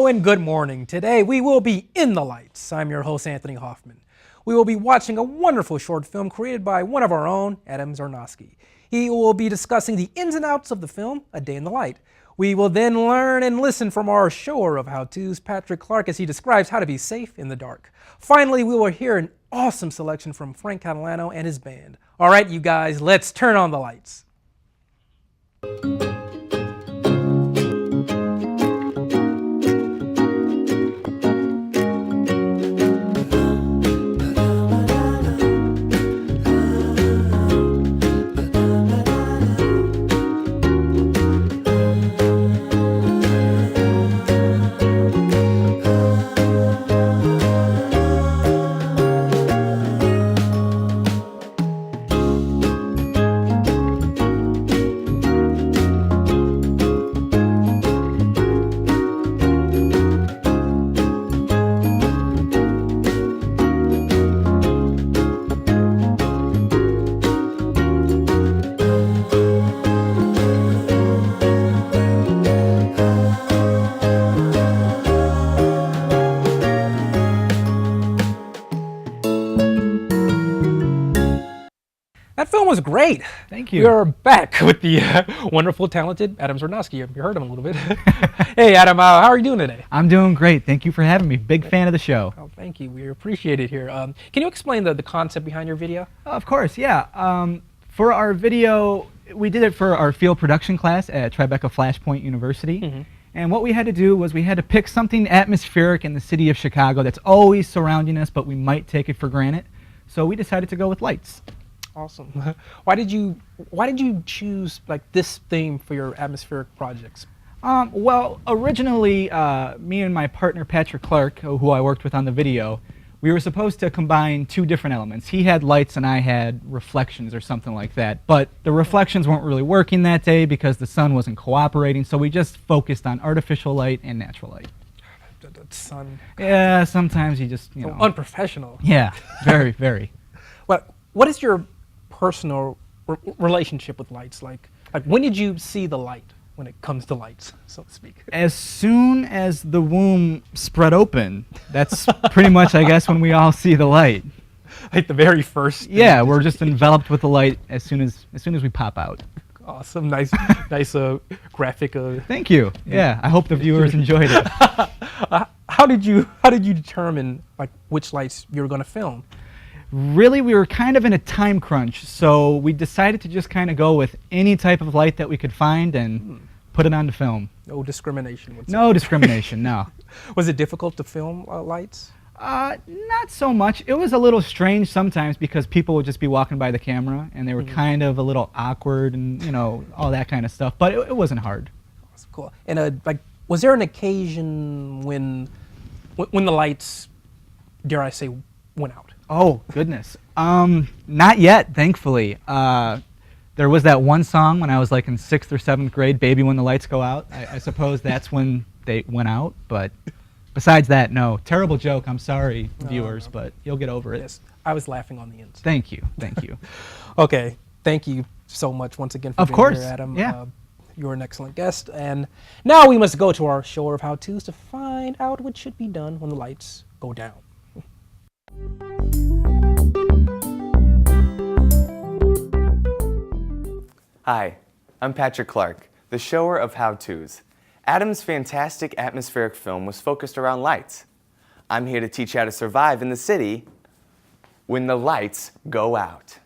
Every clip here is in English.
and good morning. Today we will be in the lights. I'm your host, Anthony Hoffman. We will be watching a wonderful short film created by one of our own, Adam Zarnowski. He will be discussing the ins and outs of the film, A Day in the Light. We will then learn and listen from our shower of how-tos, Patrick Clark, as he describes how to be safe in the dark. Finally, we will hear an awesome selection from Frank Catalano and his band. All right, you guys, let's turn on the lights. That film was great. Thank you. We are back with the wonderful, talented Adam Zarnowski. You heard him a little bit. Hey, Adam, how are you doing today? I'm doing great. Thank you for having me. Big fan of the show. Oh, thank you. We appreciate it here. Can you explain the concept behind your video? Of course, yeah. For our video, we did it for our field production class at Tribeca Flashpoint University. Mm-hmm. And what we had to do was we had to pick something atmospheric in the city of Chicago that's always surrounding us, but we might take it for granted. So we decided to go with lights. Awesome. Why did you choose like this theme for your atmospheric projects? Well, originally, me and my partner Patrick Clark, who I worked with on the video, we were supposed to combine two different elements. He had lights and I had reflections or something like that. But the reflections weren't really working that day because the sun wasn't cooperating, so we just focused on artificial light and natural light. The sun. Yeah, sometimes you just, So unprofessional. Yeah, very, very. Well, what is your personal relationship with lights? Like when did you see the light when it comes to lights, so to speak? As soon as the womb spread open, that's pretty much, I guess, when we all see the light. Like the very first. Yeah, we're just enveloped with the light as soon as we pop out. Awesome, nice graphic. Thank you. Yeah, I hope the viewers enjoyed it. How did you determine like which lights you were going to film? Really, we were kind of in a time crunch, so we decided to just kind of go with any type of light that we could find and put it onto film. No discrimination. No discrimination, no. Was it difficult to film lights? Not so much. It was a little strange sometimes because people would just be walking by the camera and they were kind of a little awkward and, all that kind of stuff, but it wasn't hard. That's cool. And was there an occasion when the lights, dare I say, went out? Oh, goodness. Not yet, thankfully. There was that one song when I was like in 6th or 7th grade, Baby When the Lights Go Out. I suppose that's when they went out, but besides that, no. Terrible joke, I'm sorry, viewers, but you'll get over it. Yes, I was laughing on the inside. Thank you. Okay, thank you so much once again for being here, Adam. Yeah. You're an excellent guest. And now we must go to our show of how-tos to find out what should be done when the lights go down. Hi, I'm Patrick Clark, the shower of how-tos. Adam's fantastic atmospheric film was focused around lights. I'm here to teach you how to survive in the city when the lights go out.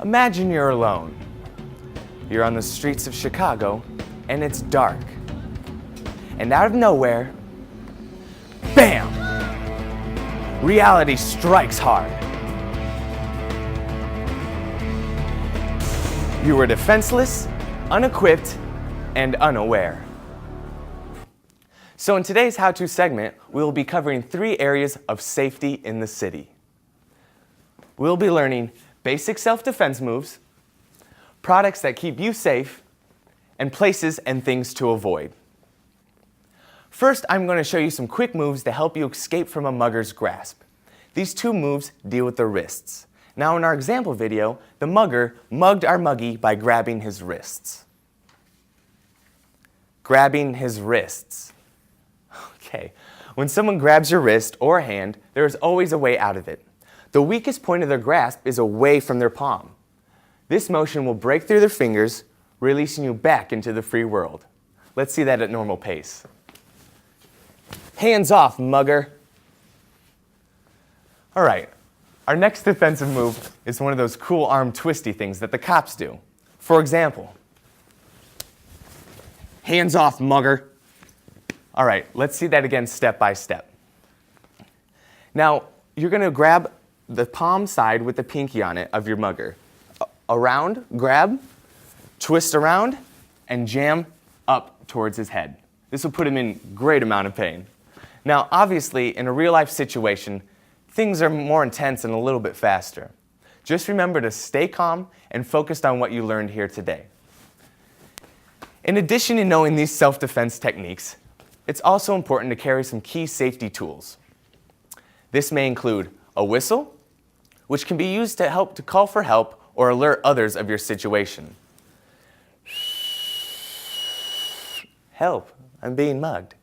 Imagine you're alone. You're on the streets of Chicago and it's dark. And out of nowhere, bam! Reality strikes hard. You were defenseless, unequipped, and unaware. So in today's how-to segment, we will be covering 3 areas of safety in the city. We'll be learning basic self-defense moves, products that keep you safe, and places and things to avoid. First, I'm going to show you some quick moves to help you escape from a mugger's grasp. These 2 moves deal with the wrists. Now in our example video, the mugger mugged our muggy by grabbing his wrists. grabbing his wrists. Okay, when someone grabs your wrist or hand, there is always a way out of it. The weakest point of their grasp is away from their palm. This motion will break through their fingers, releasing you back into the free world. Let's see that at normal pace. Hands off, mugger. All right, our next defensive move is one of those cool arm twisty things that the cops do. For example, hands off, mugger. All right, let's see that again step by step. Now, you're going to grab the palm side with the pinky on it of your mugger. Around, grab, twist around, and jam up towards his head. This will put him in great amount of pain. Now, obviously, in a real-life situation, things are more intense and a little bit faster. Just remember to stay calm and focused on what you learned here today. In addition to knowing these self-defense techniques, it's also important to carry some key safety tools. This may include a whistle, which can be used to help to call for help or alert others of your situation. Help, I'm being mugged.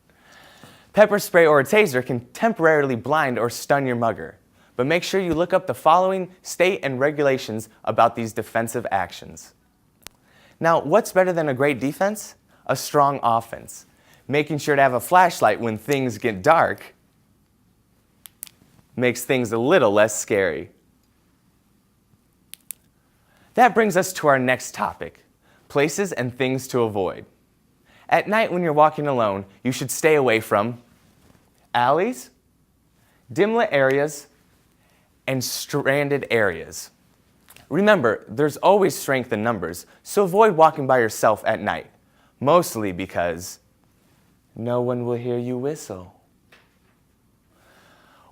Pepper spray or a taser can temporarily blind or stun your mugger, but make sure you look up the following state and regulations about these defensive actions. Now, what's better than a great defense? A strong offense. Making sure to have a flashlight when things get dark makes things a little less scary. That brings us to our next topic, places and things to avoid. At night when you're walking alone, you should stay away from alleys, dim-lit areas, and stranded areas. Remember, there's always strength in numbers, so avoid walking by yourself at night, mostly because no one will hear you whistle.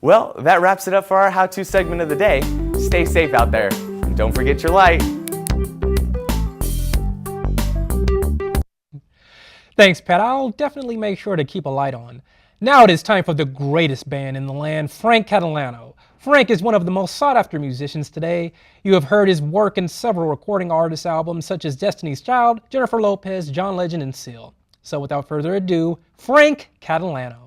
Well, that wraps it up for our how-to segment of the day. Stay safe out there, and don't forget your light. Thanks, Pat. I'll definitely make sure to keep a light on. Now it is time for the greatest band in the land, Frank Catalano. Frank is one of the most sought-after musicians today. You have heard his work in several recording artist albums such as Destiny's Child, Jennifer Lopez, John Legend, and Seal. So without further ado, Frank Catalano.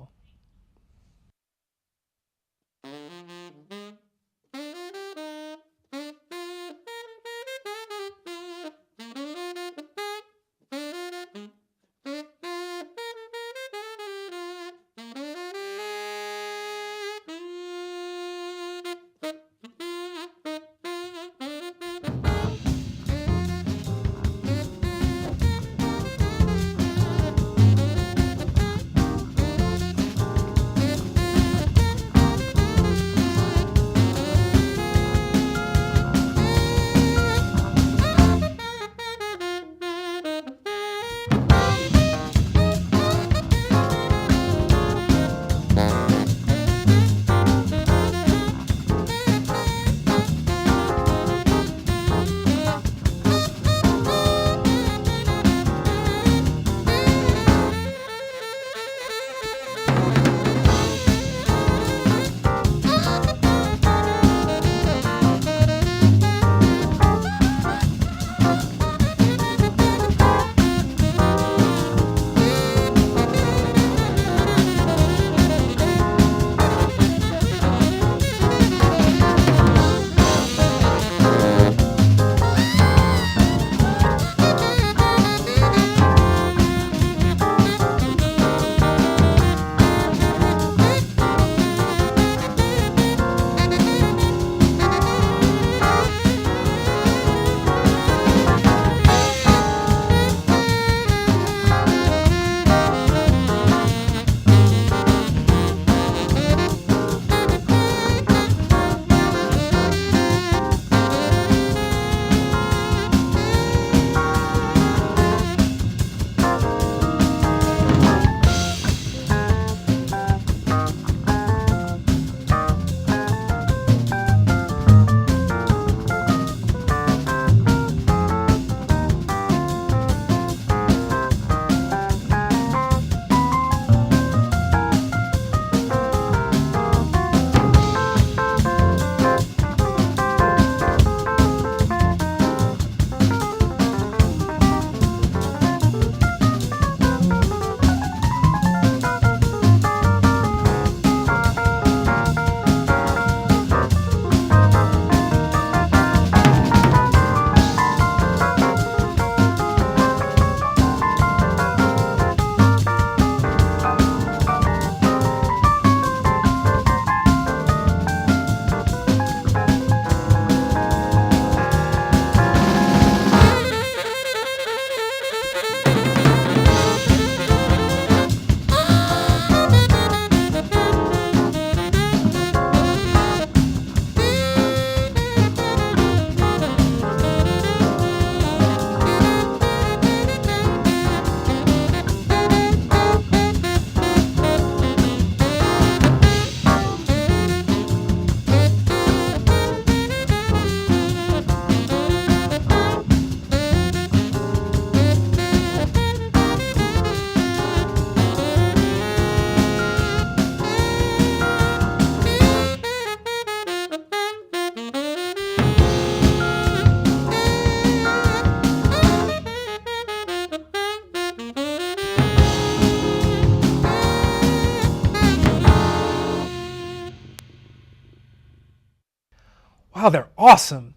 Wow, they're awesome.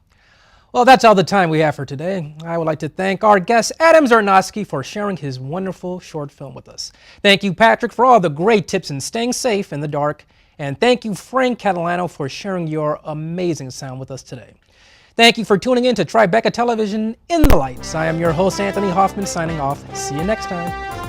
Well, that's all the time we have for today. I would like to thank our guest, Adam Zarnowski, for sharing his wonderful short film with us. Thank you, Patrick, for all the great tips in staying safe in the dark. And thank you, Frank Catalano, for sharing your amazing sound with us today. Thank you for tuning in to Tribeca Television in the Lights. I am your host, Anthony Hoffman, signing off. See you next time.